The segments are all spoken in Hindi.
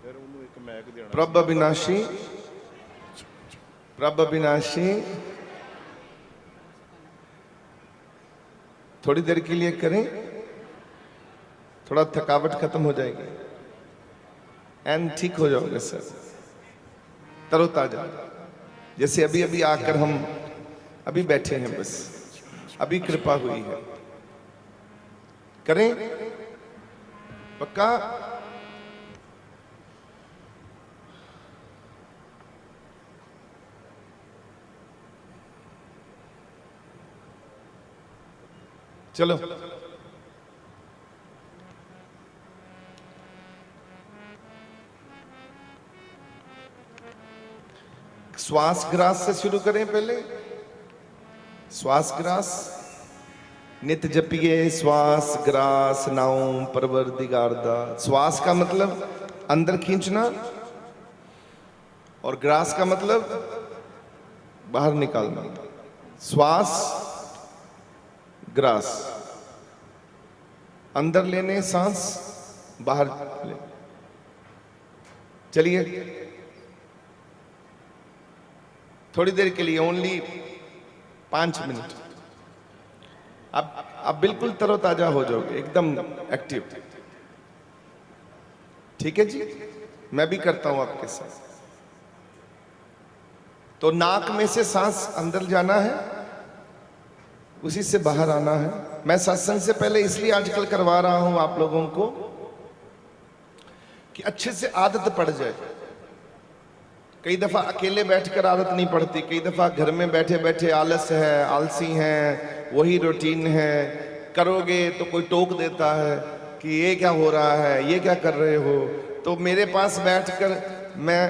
प्रभ अविनाशी, प्रभ अविनाशी। थोड़ी देर के लिए करें, थोड़ा थकावट खत्म हो जाएगी एंड ठीक हो जाओगे सर, तरोताजा। जैसे अभी अभी आकर हम अभी बैठे हैं, बस अभी कृपा हुई है। करें पक्का? चलो श्वास ग्रास से शुरू करें। पहले श्वास ग्रास, नित जपिए श्वास ग्रास नाउम परवरदिगारदा। श्वास का मतलब अंदर खींचना और ग्रास का मतलब बाहर निकालना। श्वास ग्रास, अंदर लेने सांस, बाहर ले। चलिए थोड़ी देर के लिए, ओनली 5 मिनट। अब बिल्कुल तरोताजा हो जाओगे, एकदम एक्टिव। ठीक है जी, मैं भी करता हूं आपके साथ। तो नाक में से सांस अंदर जाना है, उसी से बाहर आना है। मैं सत्संग से पहले इसलिए आजकल करवा रहा हूं आप लोगों को कि अच्छे से आदत पड़ जाए। कई दफा अकेले बैठकर आदत नहीं पड़ती, कई दफा घर में बैठे बैठे आलस है, आलसी हैं, वही रूटीन है। करोगे तो कोई टोक देता है कि ये क्या हो रहा है, ये क्या कर रहे हो। तो मेरे पास बैठकर मैं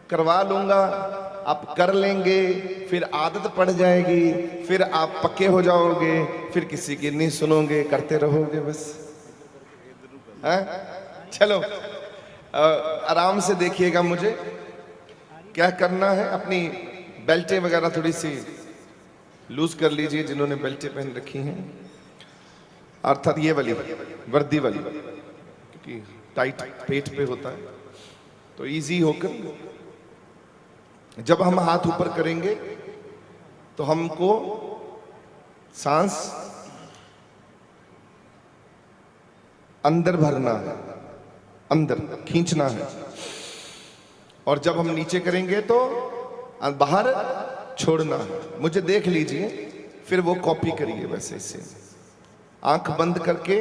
करवा लूंगा, आप कर लेंगे, फिर आदत पड़ जाएगी, फिर आप पक्के हो जाओगे, फिर किसी की नहीं सुनोगे, करते रहोगे बस। है? चलो आराम से देखिएगा मुझे क्या करना है। अपनी बेल्टें वगैरह थोड़ी सी लूज कर लीजिए, जिन्होंने बेल्टें पहन रखी हैं, अर्थात ये वाली वर्दी वाली, क्योंकि टाइट पेट पे होता है तो इजी होकर। जब हम हाथ ऊपर करेंगे तो हमको सांस अंदर भरना है, अंदर खींचना है, और जब हम नीचे करेंगे तो बाहर छोड़ना है। मुझे देख लीजिए, फिर वो कॉपी करिए वैसे से। आंख बंद करके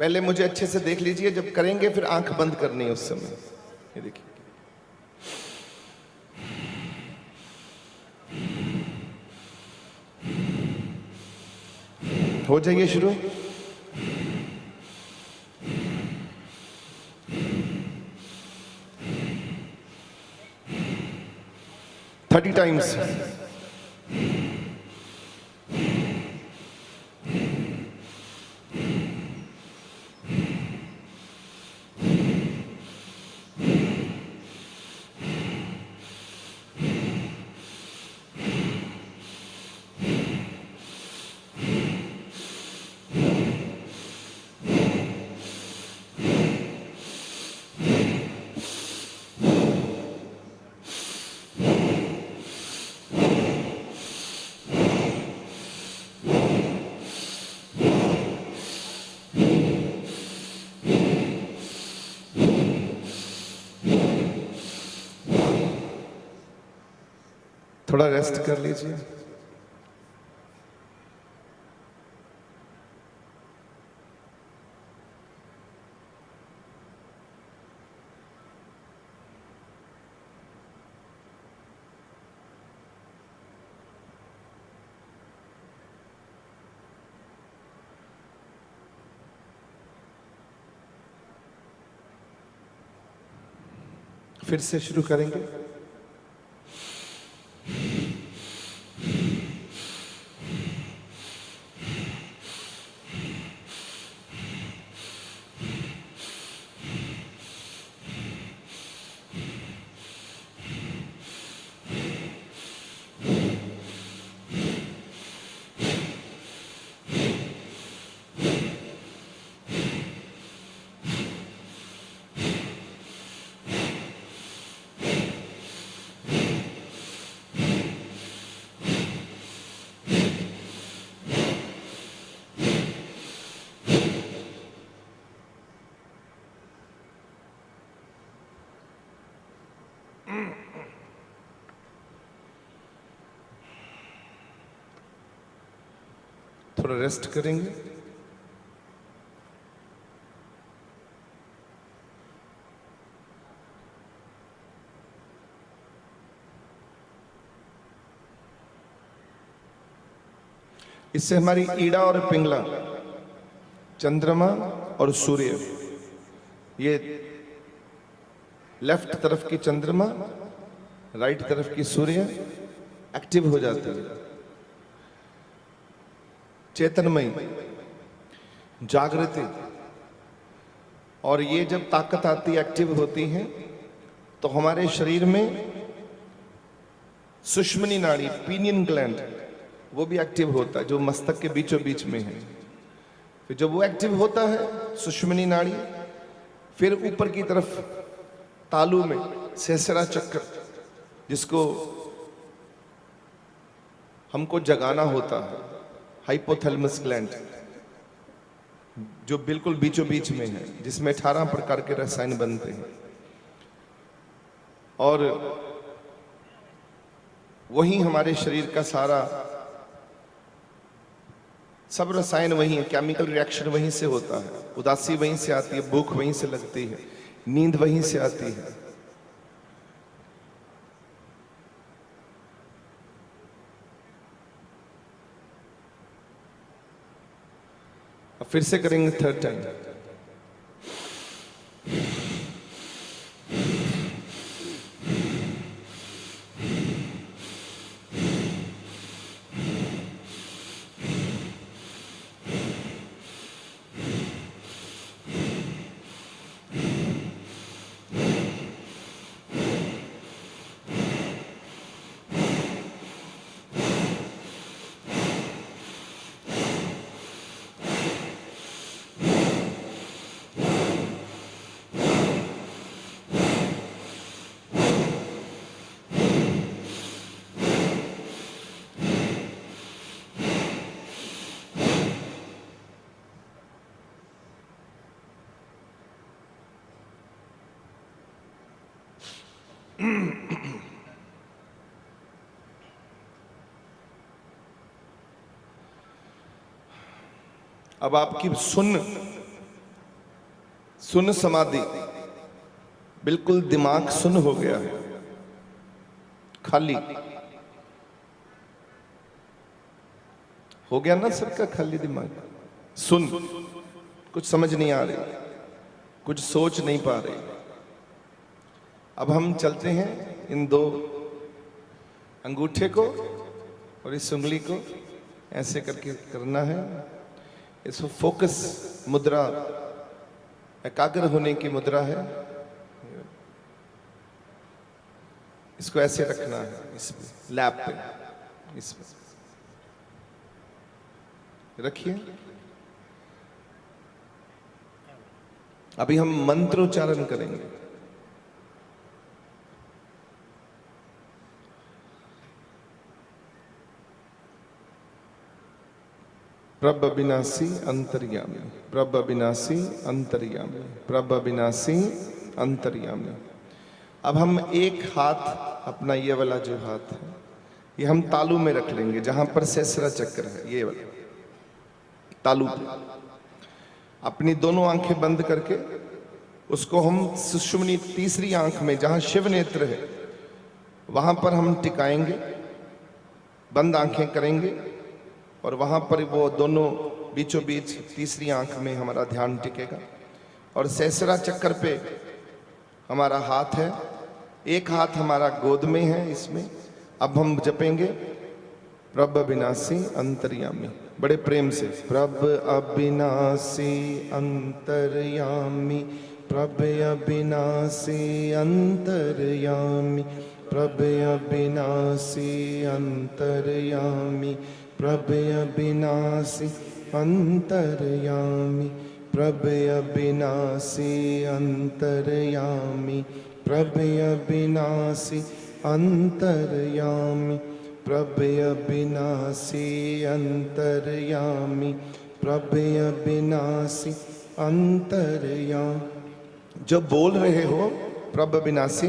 पहले मुझे अच्छे से देख लीजिए, जब करेंगे फिर आंख बंद करनी है उस समय। ये देखिए, हो जाइए शुरू। Thirty times. थोड़ा रेस्ट कर लीजिए। फिर से शुरू करेंगे। थोड़ा रेस्ट करेंगे। इससे हमारी ईड़ा और पिंगला, चंद्रमा और सूर्य, ये लेफ्ट तरफ की चंद्रमा, राइट तरफ की सूर्य एक्टिव हो जाती है, चेतनमयी, जागृति। और ये जब ताकत आती, एक्टिव होती है, तो हमारे शरीर में सुषुम्नी नाड़ी, पीनियन ग्लैंड, वो भी एक्टिव होता है, जो मस्तक के बीचों बीच में है। फिर जब वो एक्टिव होता है सुषुम्नी नाड़ी, फिर ऊपर की तरफ तालू में सहस्रा चक्र, जिसको हमको जगाना होता है, हाइपोथैलेमस ग्लैंड, जो बिल्कुल बीचों बीच में है, जिसमें 18 प्रकार के रसायन बनते हैं। और वही हमारे शरीर का सारा, सब रसायन वही है, केमिकल रिएक्शन वहीं से होता है, उदासी वहीं से आती है, भूख वहीं से लगती है, नींद वहीं से आती है। अब फिर से करेंगे थर्ड टाइम। अब आपकी सुन समाधि, बिल्कुल दिमाग सुन हो गया है, खाली हो गया ना सबका, खाली दिमाग, सुन, कुछ समझ नहीं आ रही, कुछ सोच नहीं पा रही। अब हम चलते हैं, इन दो अंगूठे को और इस उंगली को ऐसे करके करना है। इसको फोकस मुद्रा, एकाग्र होने की मुद्रा है। इसको ऐसे रखना है, इस लैप पे, इसमें रखिए। अभी हम मंत्रोच्चारण करेंगे। प्रभ अविनाशी अंतर्यामी, प्रभ अविनाशी अंतर्यामी, प्रभ अविनाशी अंतर्यामी। अब हम एक हाथ, अपना ये वाला जो हाथ है, ये हम तालू में रख लेंगे, जहां पर सहस्रा चक्र है, ये वाला तालू पे। अपनी दोनों आंखें बंद करके उसको हम सुषुम्नी, तीसरी आंख में जहां शिव नेत्र है, वहां पर हम टिकाएंगे, बंद आंखें करेंगे, और वहां पर वो दोनों बीचों बीच तीसरी आंख में हमारा ध्यान टिकेगा। और सहस्रा चक्र पे हमारा हाथ है, एक हाथ हमारा गोद में है, इसमें अब हम जपेंगे प्रभ अविनाशी अंतर्यामी, बड़े प्रेम से। प्रभ अविनाशी अंतर्यामी, प्रभ अविनाशी अंतर्यामी, प्रभ अविनाशी अंतर्यामी, प्रभ अविनाशी अंतर्यामी, प्रभ अविनाशी अंतर्यामी, प्रभ अविनाशी अंतर्यामी, प्रभ अविनाशी अंतर्यामी, प्रभ अविनाशी अंतर्यामी। जब बोल रहे हो प्रभ अविनाशी,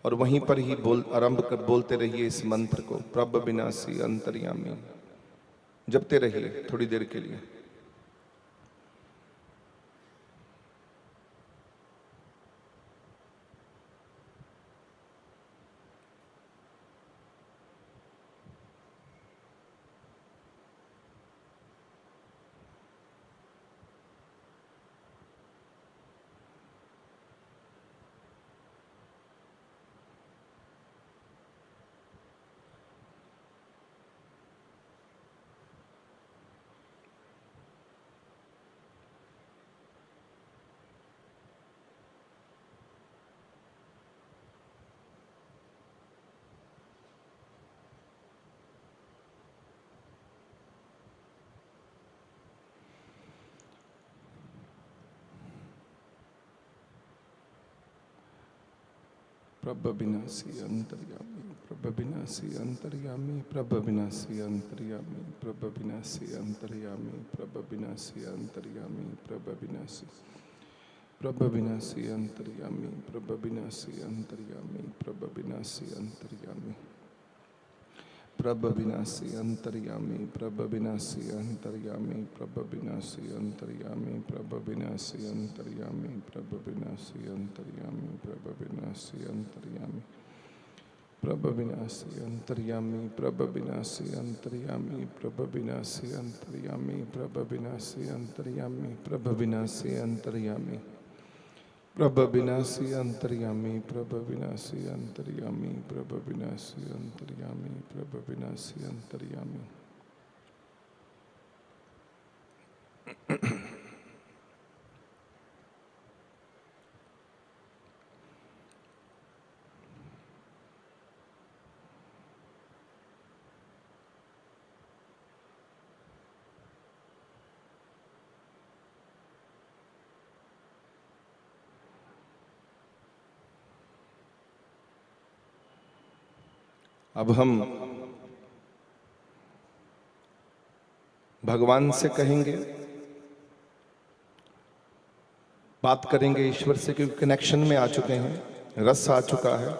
और वहीं पर ही आरंभ कर बोलते रहिए इस मंत्र को, प्रभ विनाशी अंतर्यामी। जपते रहिए थोड़ी देर के लिए। प्रभ विनाशी अंतर्यामी, प्रभ विनाशी अंतर्यामी, प्रभ विनाशी अंतर्यामी, प्रभ विनाशी अंतर्यामी, प्रभ विनाशी अंतर्यामी, प्रभ विनाशी, प्रभ विनाशी अंतर्यामी, प्रभ विनाशी अंतर्यामी, प्रभ विनाशी अंतर्यामी, प्रभ विनाशी अंतर्यामी, प्रभ विनाशी अंतर्यामी, प्रभ विनाशी अंतर्यामी, प्रभ विनाशी अंतर्यामी, प्रभ विनाशी अंतर्यामी, प्रभ विनाशी अंतर्यामी, प्रभ विनाशी अंतर्यामी, प्रभ विनाशी अंतर्यामी, प्रभ विनाशी अंतर्यामी, प्रभ विनाशी अंतर्यामी, प्रभ विनाशी अंतर्यामी, प्रभ विनाशी अंतर्यामी, प्रभ विनाशी अंतर्यामी, प्रभ विनाशी अंतर्यामी, प्रभ विनाशी अंतर्यामी। अब हम भगवान से कहेंगे, बात करेंगे ईश्वर से, क्योंकि कनेक्शन में आ चुके हैं, रस आ चुका है,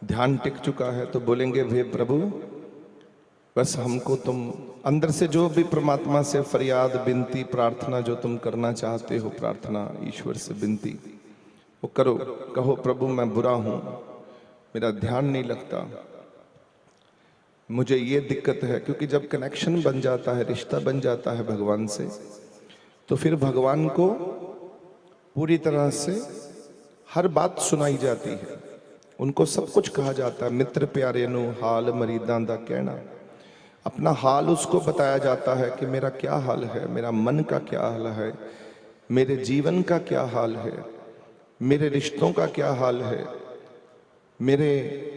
ध्यान टिक चुका है। तो बोलेंगे, हे प्रभु, बस हमको तुम अंदर से जो भी परमात्मा से फरियाद, विनती, प्रार्थना जो तुम करना चाहते हो, प्रार्थना ईश्वर से विनती, वो करो। कहो, प्रभु मैं बुरा हूं, मेरा ध्यान नहीं लगता, मुझे ये दिक्कत है। क्योंकि जब कनेक्शन बन जाता है, रिश्ता बन जाता है भगवान से, तो फिर भगवान को पूरी तरह से हर बात सुनाई जाती है, उनको सब कुछ कहा जाता है। मित्र प्यारे नु हाल मरीदां दा कहना, अपना हाल उसको बताया जाता है कि मेरा क्या हाल है, मेरा मन का क्या हाल है, मेरे जीवन का क्या हाल है, मेरे रिश्तों का क्या हाल है, मेरे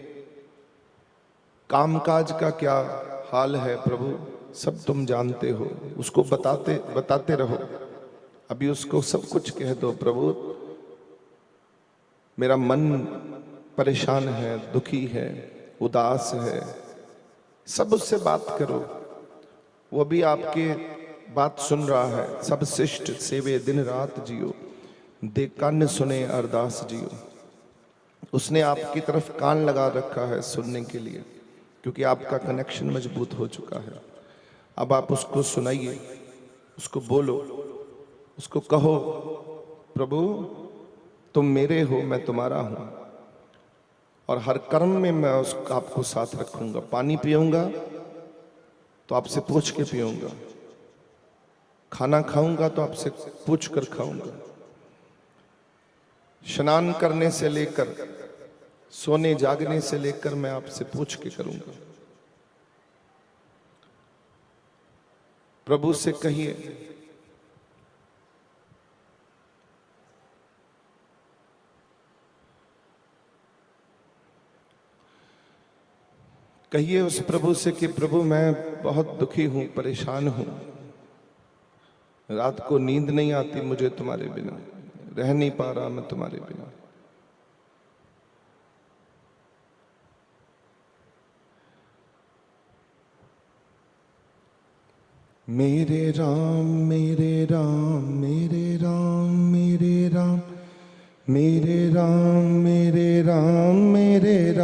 कामकाज का क्या हाल है। प्रभु सब तुम जानते हो, उसको बताते रहो। अभी उसको सब कुछ कह दो, प्रभु मेरा मन परेशान है, दुखी है, उदास है, सब उससे बात करो। वो भी आपके बात सुन रहा है। सब शिष्ट सेवे दिन रात जियो, दे कान सुने अरदास जियो। उसने आपकी तरफ कान लगा रखा है सुनने के लिए, क्योंकि आपका कनेक्शन मजबूत हो चुका है। अब आप उसको सुनाइए, उसको बोलो, उसको कहो, प्रभु तुम मेरे हो, मैं तुम्हारा हूं, और हर कर्म में मैं आपको साथ रखूंगा। पानी पीऊंगा तो आपसे पूछ के पीऊंगा, खाना खाऊंगा तो आपसे पूछ कर खाऊंगा, स्नान करने से लेकर सोने जागने से लेकर मैं आपसे पूछ के करूंगा। प्रभु से कहिए, कहिए उस प्रभु से कि प्रभु मैं बहुत दुखी हूं, परेशान हूं, रात को नींद नहीं आती मुझे तुम्हारे बिना, रह नहीं पा रहा मैं तुम्हारे बिना। मेरे राम मेरे राम मेरे राम मेरे राम मेरे राम मेरे राम मेरे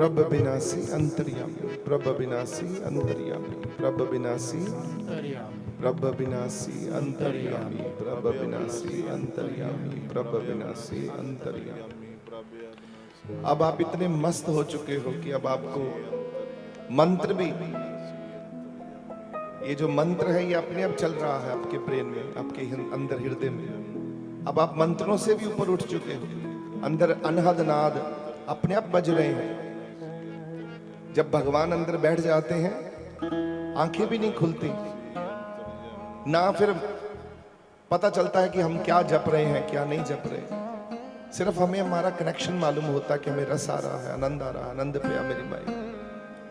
प्रभ विनाशी अंतर्यामी, प्रभ विनाशी अंतर्यामी, प्रभ विनाशी, प्रभ विनाशी अंतर्यामी, प्रभ विनाशी अंतर्यामी, प्रभ विनाशी अंतर्यामी। अब आप इतने मस्त हो चुके हो कि अब आपको मंत्र भी, ये जो मंत्र है ये अपने आप चल रहा है आपके ब्रेन में, आपके अंदर हृदय में। अब आप मंत्रों से भी ऊपर उठ चुके हो, अंदर अनहद नाद अपने आप बज रहे हैं। जब भगवान अंदर बैठ जाते हैं आंखें भी नहीं खुलती, ना फिर पता चलता है कि हम क्या जप रहे हैं क्या नहीं जप रहे। सिर्फ हमें हमारा कनेक्शन मालूम होता है कि हमें रस आ रहा है, आनंद आ रहा है, आनंद पिया मेरी माई,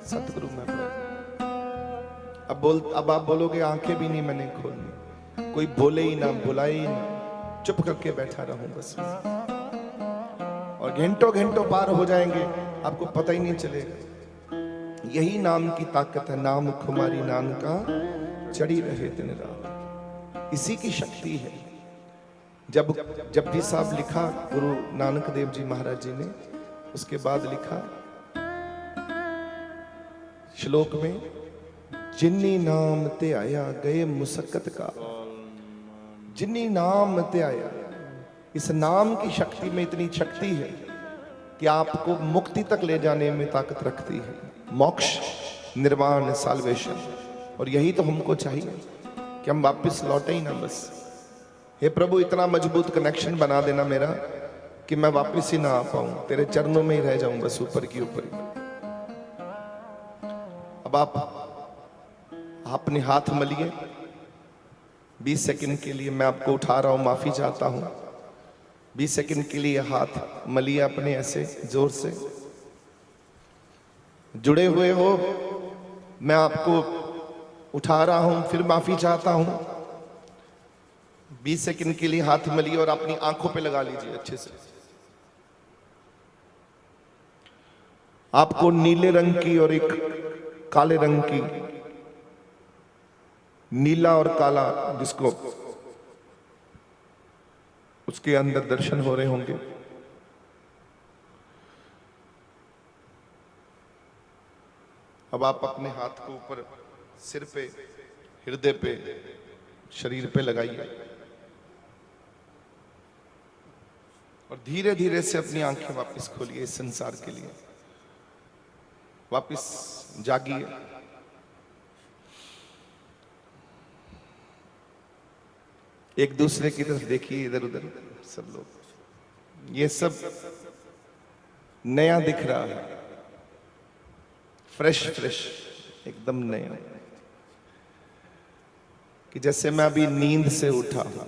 सतगुरु में प्यार। अब आप बोलोगे आंखें भी नहीं मैंने खोलनी, कोई बोले ही ना बुलाए ही ना, चुप करके बैठा रहूं बस। और घंटों घंटों पार हो जाएंगे आपको पता ही नहीं चलेगा। यही नाम की ताकत है, नाम खुमारी नान का चढ़ी रहे दिन रात, इसी की शक्ति है। जब जपजी साहब लिखा गुरु नानक देव जी महाराज जी ने, उसके बाद लिखा श्लोक में, जिन्नी नाम ते आया गए मुसक्कत का। जिन्नी नाम ते आया, इस नाम की शक्ति में इतनी शक्ति है कि आपको मुक्ति तक ले जाने में ताकत रखती है, मोक्ष, निर्वाण, साल्वेशन। और यही तो हमको चाहिए कि हम वापस लौटे ही ना बस। हे प्रभु इतना मजबूत कनेक्शन बना देना मेरा कि मैं वापस ही ना आ पाऊं, तेरे चरणों में ही रह जाऊं बस, ऊपर की ऊपर ही। अब आप अपने हाथ मलिए 20 सेकंड के लिए, मैं आपको उठा रहा हूं, माफी चाहता हूं। 20 सेकंड के लिए हाथ मलिए अपने ऐसे जोर से, जुड़े हुए हो। मैं आपको उठा रहा हूं, फिर माफी चाहता हूं। 20 सेकंड के लिए हाथ मलिए और अपनी आंखों पे लगा लीजिए अच्छे से। आपको नीले रंग की और एक काले रंग की, नीला और काला जिसको, उसके अंदर दर्शन हो रहे होंगे। अब आप अपने हाथ को ऊपर सिर पे, हृदय पे, शरीर पे लगाइए और धीरे धीरे से अपनी आंखें वापस खोलिए। इस संसार के लिए वापस जागिए। एक दूसरे की तरफ देखिए, इधर उधर सब लोग, ये सब नया दिख रहा है, फ्रेश फ्रेश, एकदम नया, कि जैसे मैं अभी नींद से उठा हूं।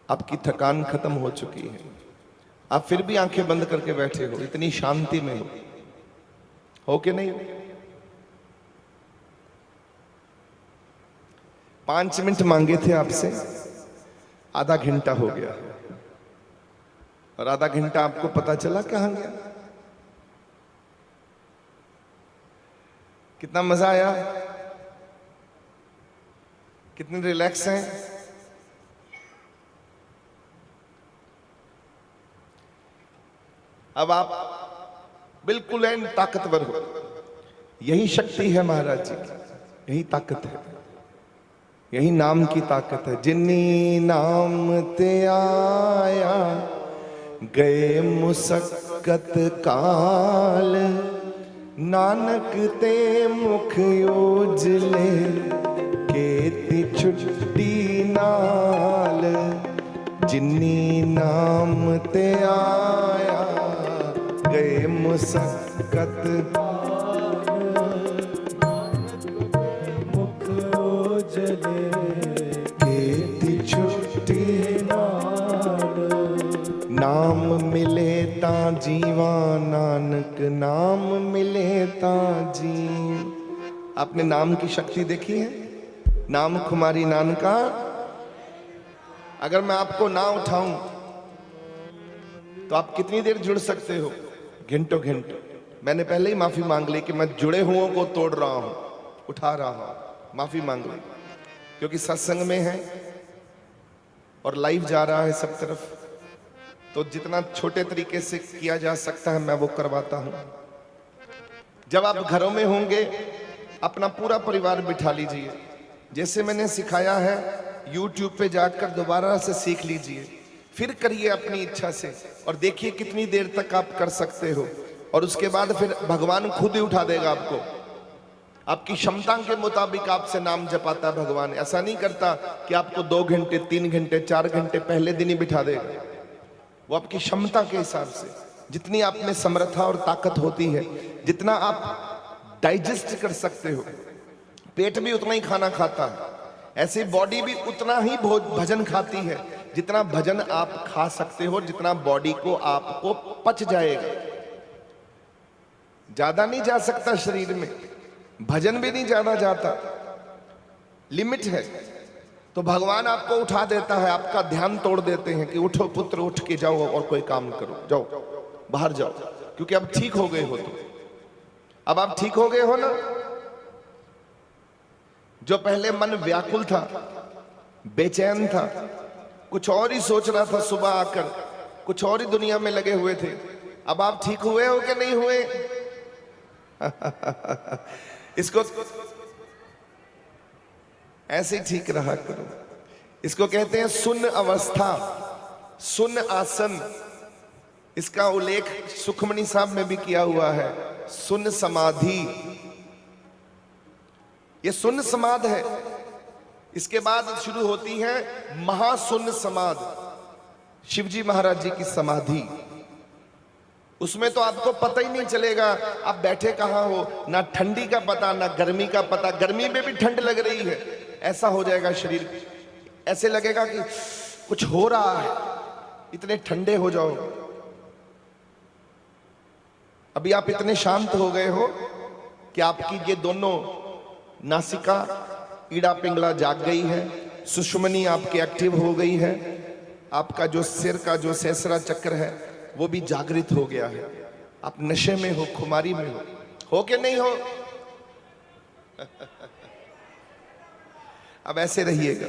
आपकी थकान खत्म हो चुकी है, आप फिर भी आंखें बंद करके बैठे हो, इतनी शांति में हो कि नहीं? 5 मिनट मांगे थे आपसे, आधा घंटा हो गया, और आधा घंटा आपको पता चला कहां गया। कितना मजा आया, कितने रिलैक्स हैं। अब आप बिल्कुल एंड ताकतवर हो। यही शक्ति है महाराज जी की, यही ताकत है, यही नाम की ताकत है। जिन्नी नाम ते आया गए मुसक्कत काल, नानक ते मुख उजले केती छुट्टी नाल। जिन्नी नाम ते आया गए मुसक्कत मुख उजले केती छुट्टी नाल। नाम मिले ता जीवा नानक, नाम मिले ता जी। आपने नाम की शक्ति देखी है, नाम खुमारी नान का। अगर मैं आपको ना उठाऊं तो आप कितनी देर जुड़ सकते हो? घंटों घंटों। मैंने पहले ही माफी मांग ली कि मैं जुड़े हुओं को तोड़ रहा हूं, उठा रहा हूं, माफी मांग ली, क्योंकि सत्संग में है और लाइव जा रहा है सब तरफ, तो जितना छोटे तरीके से किया जा सकता है मैं वो करवाता हूं। जब आप घरों में होंगे अपना पूरा परिवार बिठा लीजिए, जैसे मैंने सिखाया है YouTube पे जाकर दोबारा से सीख लीजिए, फिर करिए अपनी इच्छा से और देखिए कितनी देर तक आप कर सकते हो। और उसके बाद फिर भगवान खुद ही उठा देगा आपको। आपकी क्षमता के मुताबिक आपसे नाम जपाता भगवान। ऐसा नहीं करता कि आपको 2 घंटे 3 घंटे 4 घंटे पहले दिन ही बिठा देगा। वो आपकी क्षमता के हिसाब से, जितनी आप में समर्था और ताकत होती है, जितना आप डाइजेस्ट कर सकते हो, पेट भी उतना ही खाना खाता है, ऐसे बॉडी भी उतना ही भजन खाती है जितना भजन आप खा सकते हो, जितना बॉडी को आपको पच जाएगा। ज्यादा नहीं जा सकता शरीर में, भजन भी नहीं ज्यादा जाता, लिमिट है। तो भगवान आपको उठा देता है, आपका ध्यान तोड़ देते हैं कि उठो पुत्र, उठ के जाओ और कोई काम करो, जाओ बाहर जाओ, क्योंकि अब ठीक हो गए हो। तो अब आप ठीक हो गए हो ना। जो पहले मन व्याकुल था, बेचैन था, कुछ और ही सोच रहा था, सुबह आकर कुछ और ही दुनिया में लगे हुए थे, अब आप ठीक हुए हो कि नहीं हुए? इसको ऐसे ही ठीक रहा करो। इसको कहते हैं सुन्न अवस्था, सुन्न आसन। इसका उल्लेख सुखमणि साहब में भी किया हुआ है, सुन्न समाधि। ये सुन्न समाध है। इसके बाद शुरू होती है महासुन्न समाध, शिवजी महाराज जी की समाधि। उसमें तो आपको पता ही नहीं चलेगा आप बैठे कहां हो, ना ठंडी का पता ना गर्मी का पता। गर्मी में भी ठंड लग रही है, ऐसा हो जाएगा शरीर, ऐसे लगेगा कि कुछ हो रहा है, इतने ठंडे हो जाओ। अभी आप इतने शांत हो गए हो कि आपकी ये दोनों नासिका ईड़ा पिंगला जाग गई है, सुषुम्नी आपकी एक्टिव हो गई है, आपका जो सिर का जो सहस्रा चक्र है वो भी जागृत हो गया है। आप नशे में हो, खुमारी में हो कि नहीं हो? अब ऐसे रहिएगा।